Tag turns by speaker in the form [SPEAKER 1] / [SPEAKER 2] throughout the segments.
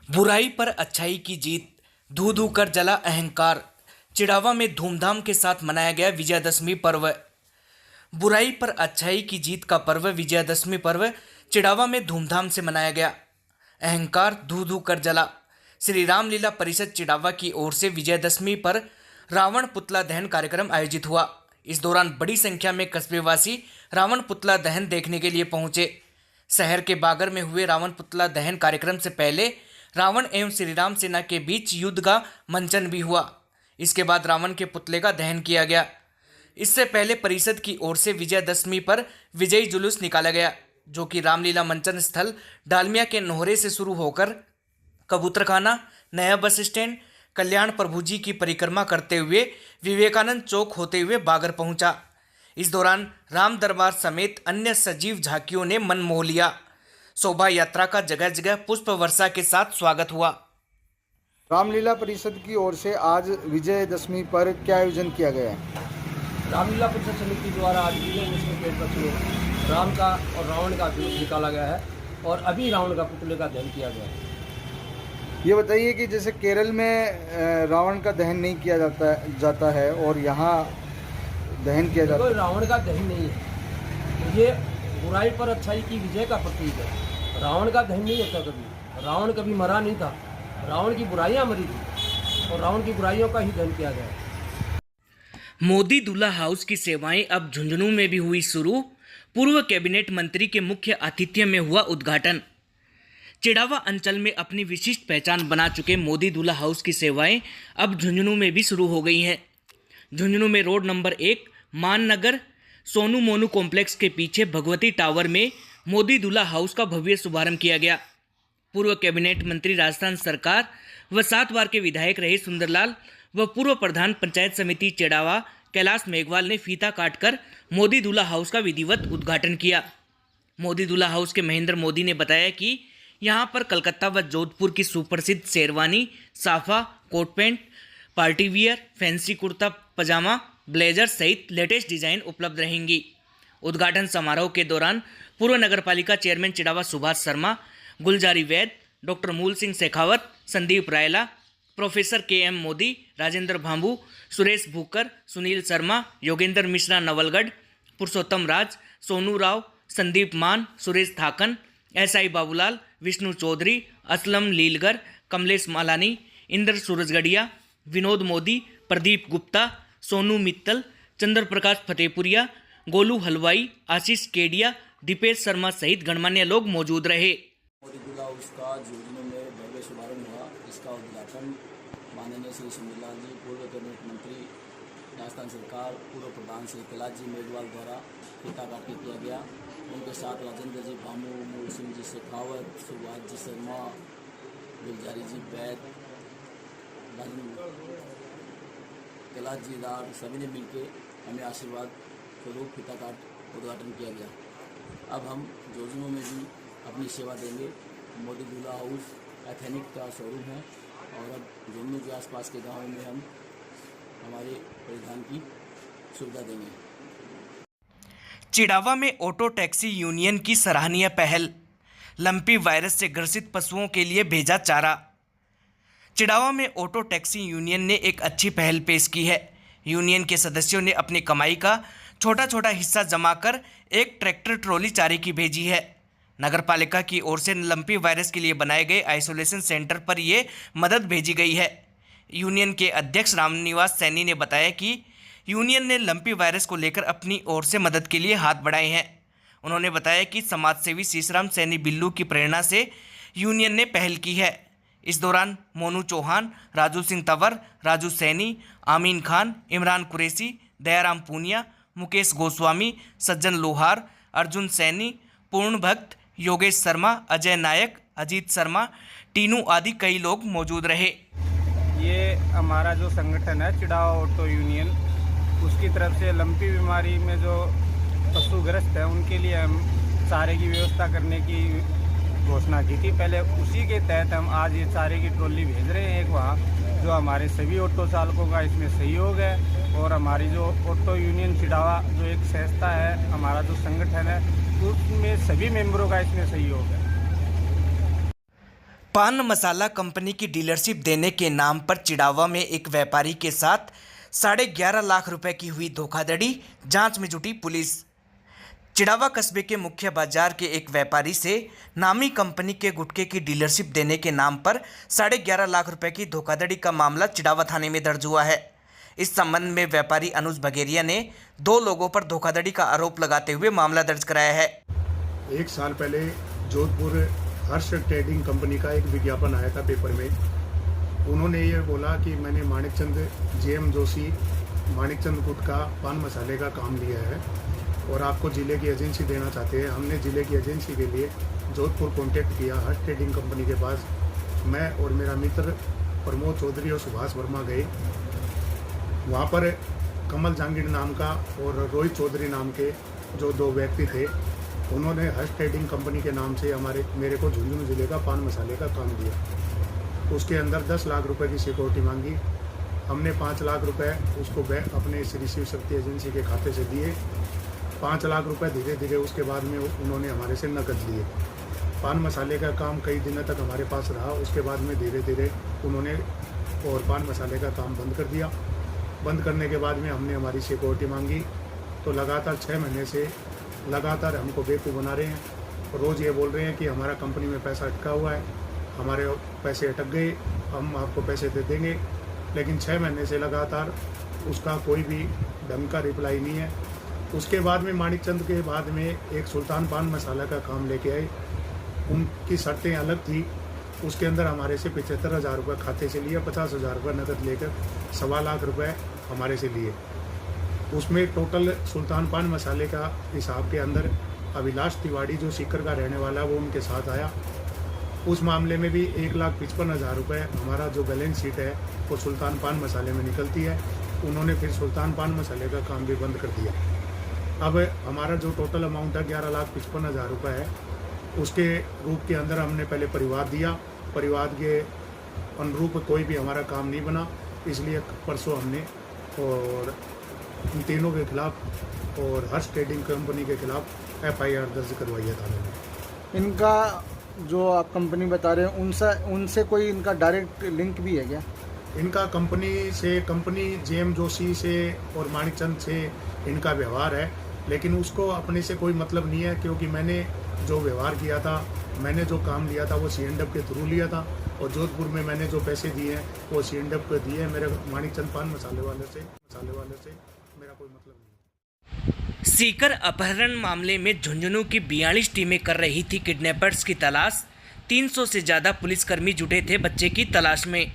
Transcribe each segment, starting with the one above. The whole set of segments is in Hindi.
[SPEAKER 1] बुराई पर अच्छाई की जीत, धू धू कर जला अहंकार। चिड़ावा में धूमधाम के साथ मनाया गया विजयादशमी पर्व। बुराई पर अच्छाई की जीत का पर्व विजयादशमी पर्व चिड़ावा में धूमधाम से मनाया गया। अहंकार धू धू कर जला। श्री रामलीला परिषद चिड़ावा की ओर से विजयादशमी पर रावण पुतला दहन कार्यक्रम आयोजित हुआ। इस दौरान बड़ी संख्या में कस्बेवासी रावण पुतला दहन देखने के लिए पहुंचे। शहर के बागर में हुए रावण पुतला दहन कार्यक्रम से पहले रावण एवं श्रीराम सेना के बीच युद्ध का मंचन भी हुआ। इसके बाद रावण के पुतले का दहन किया गया। इससे पहले परिषद की ओर से विजयादशमी पर विजयी जुलूस निकाला गया, जो कि रामलीला मंचन स्थल डालमिया के नोहरे से शुरू होकर कबूतरखाना, नया बस स्टैंड, कल्याण प्रभु जी की परिक्रमा करते हुए विवेकानंद चौक होते हुए बागर पहुंचा। इस दौरान राम दरबार समेत अन्य सजीव झांकियों ने मन मोह लिया। शोभा यात्रा का जगह जगह पुष्प वर्षा के साथ स्वागत हुआ।
[SPEAKER 2] रामलीला परिषद की ओर से आज विजयदशमी पर क्या आयोजन किया गया है?
[SPEAKER 3] रामलीला परिषद समिति द्वारा आज विजयदशमी के उपलक्ष्य में राम का और रावण का जुलूस निकाला गया है और अभी रावण का पुतले का दहन किया गया है।
[SPEAKER 2] ये बताइए कि जैसे केरल में रावण का दहन नहीं किया जाता है और यहाँ दहन किया जाता है।
[SPEAKER 3] रावण का दहन नहीं है, ये बुराई पर अच्छाई की विजय का प्रतीक है। रावण का दहन नहीं होता कभी। रावण कभी मरा नहीं था, रावण की बुराइयां मरी थी और रावण की बुराइयों का ही दहन किया गया है।
[SPEAKER 1] मोदी दूल्हा हाउस की सेवाएं अब झुंझुनू में भी हुई शुरू। पूर्व कैबिनेट मंत्री के मुख्य आतिथ्य में हुआ उद्घाटन। चिड़ावा अंचल में अपनी विशिष्ट पहचान बना चुके मोदी दूल्हा हाउस की सेवाएं अब झुंझुनू में भी शुरू हो गई हैं। झुंझुनू में road number 1 Mannagar Sonu Monu complex के पीछे भगवती टावर में मोदी दूल्हा हाउस का भव्य शुभारंभ किया गया। पूर्व कैबिनेट मंत्री राजस्थान सरकार व 7 बार के विधायक रहे सुंदरलाल व पूर्व प्रधान पंचायत समिति चिड़ावा कैलाश मेघवाल ने फीता काटकर मोदी दूल्हा हाउस का विधिवत उद्घाटन किया। मोदी दूल्हा हाउस के महेंद्र मोदी ने बताया कि यहां पर कलकत्ता व जोधपुर की सुप्रसिद्ध शेरवानी, साफा, coat pant, party wear, fancy kurta pajama, blazer सहित लेटेस्ट डिजाइन उपलब्ध रहेंगी। उद्घाटन समारोह के दौरान पूर्व नगरपालिका chairman Chirawa Subhash Sharma, Gulzari Vaid, doctor Mool Singh Shekhawat, Sandeep Rayla, professor KM Modi, Rajendra Bhambu, Suresh Bhukar, Sunil Sharma, Yogendra Mishra Nawalgarh, Purushottam Raj, Sonu Rao, Sandeep Maan, Suresh थाकन, SI Babulal, Vishnu Chaudhary, Aslam लीलगर, Kamlesh Malani, Indra सूरजगढ़िया, Vinod Modi, Pradeep Gupta, Sonu Mittal, चंद्र प्रकाश फतेहपुरिया, गोलू हलवाई, आशीष केडिया, दीपेश शर्मा सहित गणमान्य लोग मौजूद रहे।
[SPEAKER 4] मोदी दूल्हा उसका झुंझुनू में भव्य शुभारंभ हुआ। इसका उद्घाटन माननीय श्री सुंदरलाल जी, पूर्व कैबिनेट मंत्री राजस्थान सरकार, पूर्व प्रधान श्री कैलाश जी मेघवाल द्वारा फीता काट के किया गया। उनके साथ राजेंद्र जी भामू, मूल सिंह जी शेखावत, सुभाष जी शर्मा, गुलजारी जी वैद, कैलाश जी राग सभी ने मिलकर हमें आशीर्वाद स्वरूप फीता काट उद्घाटन किया गया। अब हम झुंझुनू में भी अपनी सेवा देंगे। मोदी दूल्हा हाउस एथेनिक का शोरूम है और अब झुंझुनू के आसपास के गाँव में हम हमारे परिधान की सुविधा देंगे।
[SPEAKER 1] चिड़ावा में ऑटो टैक्सी यूनियन की सराहनीय पहल। लंपी वायरस से ग्रसित पशुओं के लिए भेजा चारा। चिड़ावा में ऑटो टैक्सी यूनियन ने एक अच्छी पहल पेश की है। यूनियन के सदस्यों ने अपनी कमाई का छोटा छोटा हिस्सा जमा कर एक ट्रैक्टर ट्रॉली चारे की भेजी है। नगरपालिका की ओर से लंपी वायरस के लिए बनाए गए आइसोलेशन सेंटर पर ये मदद भेजी गई है। यूनियन के अध्यक्ष रामनिवास सैनी ने बताया कि यूनियन ने लंपी वायरस को लेकर अपनी ओर से मदद के लिए हाथ बढ़ाए हैं। उन्होंने बताया कि समाजसेवी शीशराम सैनी बिल्लू की प्रेरणा से यूनियन ने पहल की है। इस दौरान मोनू चौहान, राजू सिंह तंवर, राजू सैनी, आमीन खान, इमरान कुरैशी, दयाराम पूनिया, मुकेश गोस्वामी, सज्जन लोहार, अर्जुन सैनी, पूर्ण भक्त, योगेश शर्मा, अजय नायक, अजीत शर्मा, टीनू आदि कई लोग मौजूद रहे।
[SPEAKER 5] ये हमारा जो संगठन है चिड़ावा ऑटो यूनियन, उसकी तरफ से लंपी बीमारी में जो पशुग्रस्त है उनके लिए हम चारे की व्यवस्था करने की घोषणा की थी। पहले उसी के तहत हम आज ये चारे की ट्रॉली भेज रहे हैं एक वहाँ, जो हमारे सभी ऑटो चालकों का इसमें सहयोग है। और हमारी जो ऑटो यूनियन चिड़ावा जो एक संस्था है, हमारा जो संगठन है, उसमें सभी मेंबरों का इसमें सहयोग है।
[SPEAKER 1] पान मसाला कंपनी की डीलरशिप देने के नाम पर चिड़ावा में एक व्यापारी के साथ 11.5 लाख रुपए की हुई धोखाधड़ी, जांच में जुटी पुलिस। चिड़ावा कस्बे के मुख्य बाजार के एक व्यापारी से नामी कंपनी के गुटखे की डीलरशिप देने के नाम पर 11.5 लाख रुपए की धोखाधड़ी का मामला चिड़ावा थाने में दर्ज हुआ है। इस संबंध में व्यापारी अनुज बघेरिया ने 2 लोगों पर धोखाधड़ी का आरोप लगाते हुए मामला दर्ज कराया है।
[SPEAKER 6] 1 साल पहले जोधपुर हर्ष ट्रेडिंग कंपनी का एक विज्ञापन आया था पेपर में। उन्होंने ये बोला कि मैंने माणिकचंद जेएम जोशी माणिकचंद गुटखा पान मसाले का काम लिया है और आपको ज़िले की एजेंसी देना चाहते हैं। हमने ज़िले की एजेंसी के लिए जोधपुर कॉन्टेक्ट किया। हर्ष ट्रेडिंग कंपनी के पास मैं और मेरा मित्र प्रमोद चौधरी और सुभाष वर्मा गए। वहाँ पर कमल जहांगीर नाम का और रोहित चौधरी नाम के जो 2 व्यक्ति थे, उन्होंने हर्ष ट्रेडिंग कंपनी के नाम से मेरे को झुंझुनू ज़िले का पान मसाले का काम दिया। उसके अंदर 10 लाख रुपए की सिक्योरिटी मांगी। हमने 5 लाख रुपए उसको अपने श्री शिव शक्ति एजेंसी के खाते से दिए। 5 लाख रुपए धीरे धीरे उसके बाद में उन्होंने हमारे से नकद लिए। पान मसाले का काम कई दिनों तक हमारे पास रहा। उसके बाद में धीरे धीरे उन्होंने और पान मसाले का काम बंद कर दिया। बंद करने के बाद में हमने हमारी सिक्योरिटी मांगी तो लगातार 6 महीने से लगातार हमको बेवकूफ़ बना रहे हैं। रोज़ ये बोल रहे हैं कि हमारा कंपनी में पैसा अटका हुआ है, हमारे पैसे अटक गए, हम आपको पैसे दे देंगे। लेकिन 6 महीने से लगातार उसका कोई भी ढंग का रिप्लाई नहीं है। उसके बाद में माणिकचंद के बाद में एक सुल्तान पान मसाला का काम लेके आए। उनकी शर्तें अलग थी। उसके अंदर हमारे से 75,000 रुपये खाते से लिया, 50,000 रुपये नकद लेकर 2.25 लाख रुपये हमारे से लिए। उसमें टोटल सुल्तान पान मसाले का हिसाब के अंदर अभिलाष तिवारी जो सीकर का रहने वाला है वो उनके साथ आया। उस मामले में भी 1,55,000 रुपये हमारा जो बैलेंस शीट है वो सुल्तान पान मसाले में निकलती है। उन्होंने फिर सुल्तान पान मसाले का काम भी बंद कर दिया। अब हमारा जो टोटल अमाउंट है 11,55,000 रुपये है। उसके रूप के अंदर हमने पहले परिवाद दिया। परिवाद के अनुरूप कोई भी हमारा काम नहीं बना, इसलिए परसों हमने और इन तीनों के खिलाफ और हर्ष ट्रेडिंग कंपनी के खिलाफ FIR दर्ज करवाई है थाने में।
[SPEAKER 2] इनका जो आप कंपनी बता रहे हैं उनसे कोई इनका डायरेक्ट लिंक भी है क्या?
[SPEAKER 6] इनका कंपनी जेएम जोशी से और माणिकचंद से इनका व्यवहार है, लेकिन उसको अपने से कोई मतलब नहीं है, क्योंकि मैंने जो व्यवहार किया था, मैंने जो काम लिया था वो C&F के थ्रू लिया था और जोधपुर में मैंने जो पैसे दिए हैं वो C&F को दिए हैं। मेरे माणिकचंद पान मसाले वाले से मेरा कोई मतलब नहीं।
[SPEAKER 1] सीकर अपहरण मामले में झुंझुनू की 42 टीमें कर रही थी किडनैपर्स की तलाश। 300 से ज़्यादा पुलिसकर्मी जुटे थे बच्चे की तलाश में।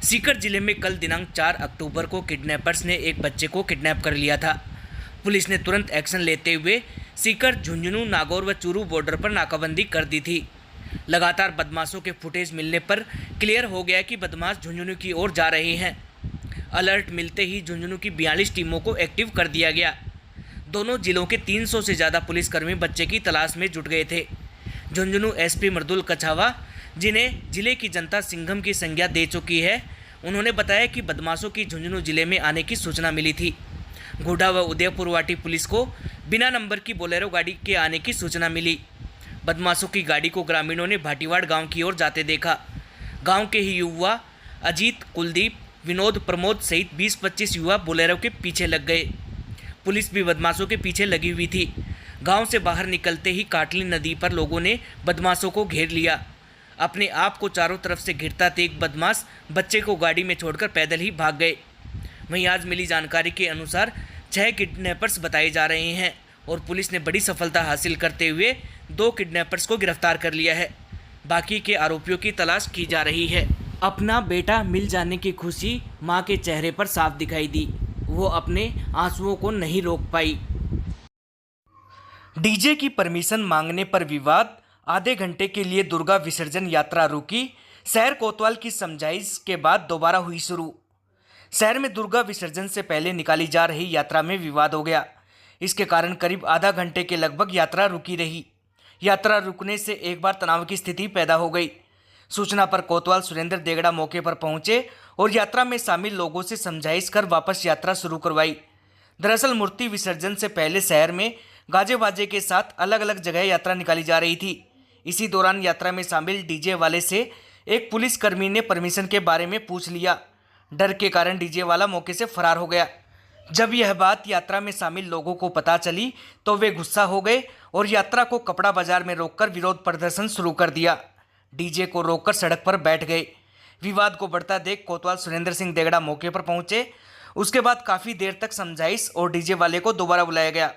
[SPEAKER 1] सीकर जिले में कल दिनांक 4 अक्टूबर को किडनैपर्स ने एक बच्चे को किडनैप कर लिया था। पुलिस ने तुरंत एक्शन लेते हुए सीकर, झुंझुनू, नागौर व चूरू बॉर्डर पर नाकाबंदी कर दी थी। लगातार बदमाशों के फुटेज मिलने पर क्लियर हो गया कि बदमाश झुंझुनू की ओर जा रहे हैं। अलर्ट मिलते ही झुंझुनू की 42 टीमों को एक्टिव कर दिया गया। दोनों जिलों के 300 से ज़्यादा पुलिसकर्मी बच्चे की तलाश में जुट गए थे। झुंझुनू SP मृदुल कछावा, जिन्हें जिले की जनता सिंघम की संज्ञा दे चुकी है, उन्होंने बताया कि बदमाशों की झुंझुनू जिले में आने की सूचना मिली थी। घोड़ा व उदयपुर वाटी पुलिस को बिना नंबर की बोलेरो गाड़ी के आने की सूचना मिली। बदमाशों की गाड़ी को ग्रामीणों ने भाटीवाड़ गांव की ओर जाते देखा। गांव के ही युवा अजीत, कुलदीप, विनोद, प्रमोद सहित 20-25 युवा बोलेरो के पीछे लग गए। पुलिस भी बदमाशों के पीछे लगी हुई थी। गांव से बाहर निकलते ही काटली नदी पर लोगों ने बदमाशों को घेर लिया। अपने आप को चारों तरफ से घिरता देख बदमाश बच्चे को गाड़ी में छोड़कर पैदल ही भाग गए। वहीं आज मिली जानकारी के अनुसार 6 किडनैपर्स बताए जा रहे हैं और पुलिस ने बड़ी सफलता हासिल करते हुए 2 किडनैपर्स को गिरफ्तार कर लिया है। बाकी के आरोपियों की तलाश की जा रही है। अपना बेटा मिल जाने की खुशी मां के चेहरे पर साफ दिखाई दी। वो अपने आंसुओं को नहीं रोक पाई। डीजे की परमिशन मांगने पर विवाद, आधे घंटे के लिए दुर्गा विसर्जन यात्रा रुकी। शहर कोतवाल की समझाइश के बाद दोबारा हुई शुरू। शहर में दुर्गा विसर्जन से पहले निकाली जा रही यात्रा में विवाद हो गया। इसके कारण करीब आधा घंटे के लगभग यात्रा रुकी रही। यात्रा रुकने से एक बार तनाव की स्थिति पैदा हो गई। सूचना पर कोतवाल सुरेंद्र देगड़ा मौके पर पहुंचे और यात्रा में शामिल लोगों से समझाइश कर वापस यात्रा शुरू करवाई। दरअसल मूर्ति विसर्जन से पहले शहर में गाजे बाजे के साथ अलग अलग जगह यात्रा निकाली जा रही थी। इसी दौरान यात्रा में शामिल डीजे वाले से एक पुलिसकर्मी ने परमिशन के बारे में पूछ लिया। डर के कारण डीजे वाला मौके से फरार हो गया। जब यह बात यात्रा में शामिल लोगों को पता चली तो वे गुस्सा हो गए और यात्रा को कपड़ा बाजार में रोककर विरोध प्रदर्शन शुरू कर दिया। डीजे को रोककर सड़क पर बैठ गए। विवाद को बढ़ता देख कोतवाल सुरेंद्र सिंह देगड़ा मौके पर पहुंचे। उसके बाद काफ़ी देर तक समझाइश और डीजे वाले को दोबारा बुलाया गया।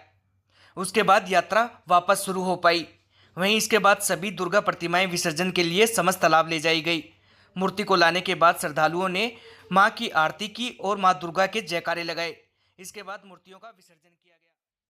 [SPEAKER 1] उसके बाद यात्रा वापस शुरू हो पाई। वहीं इसके बाद सभी दुर्गा प्रतिमाएं विसर्जन के लिए समस्त तालाब ले जाई गई। मूर्ति को लाने के बाद श्रद्धालुओं ने मां की आरती की और मां दुर्गा के जयकारे लगाए। इसके बाद मूर्तियों का विसर्जन किया गया।